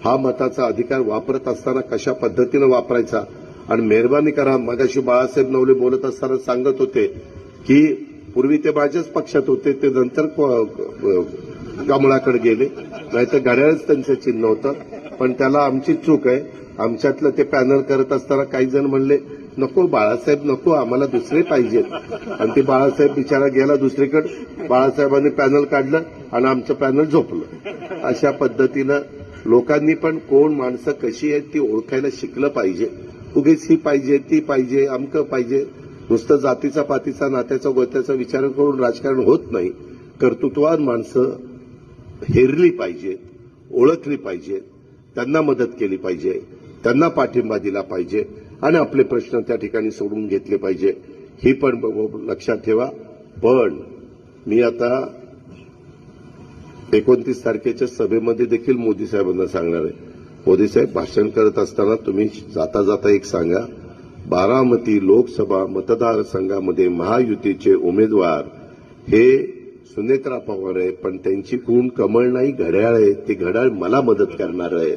हा मताचा अधिकार वापरत असताना कशा पद्धतीनं वापरायचा. आणि मेहरबानी करा, मगाशी बाळासाहेब नवले बोलत असताना सांगत होते की पूर्वी ते माझ्याच पक्षात होते, ते नंतर कमळाकडे गेले, नाहीतर घड्याळच त्यांचं चिन्ह होतं. पण त्याला आमची चूक आहे. आमच्यातलं ते पॅनल करत असताना काही जण म्हणले नको बाळासाहेब नको, आम्हाला दुसरे पाहिजेत. आणि ते बाळासाहेब बिचारा गेला दुसरीकडे, बाळासाहेबांनी पॅनल काढलं आणि आमचं पॅनल झोपलं. अशा पद्धतीनं लोकांनी पण कोण माणसं कशी आहेत ती ओळखायला शिकलं पाहिजे. उगीच ही पाहिजे ती पाहिजे अमकं पाहिजे, नुसतं जातीचा पातीचा नात्याचा गोत्याचा विचार करून राजकारण होत नाही. कर्तृत्ववान माणसं हेरली पाहिजेत, ओळखली पाहिजेत, त्यांना मदत केली पाहिजे, त्यांना पाठिंबा दिला पाहिजे आणि आपले प्रश्न त्या ठिकाणी सोडून घेतले पाहिजे. ही पण लक्षात ठेवा. पण मी आता 29 तारखेच्या सभेमध्ये देखील मोदी साहेबांना सांगणार आहे, मोदी साहेब भाषण करत असताना तुम्ही जाता जाता एक सांगा, बारामती लोकसभा मतदारसंघामध्ये महायुतीचे उमेदवार हे सुनेत्रा पवार आहे, पण त्यांची खूण कमळ नाही घड्याळ आहे, ते घड्याळ मला मदत करणार आहे.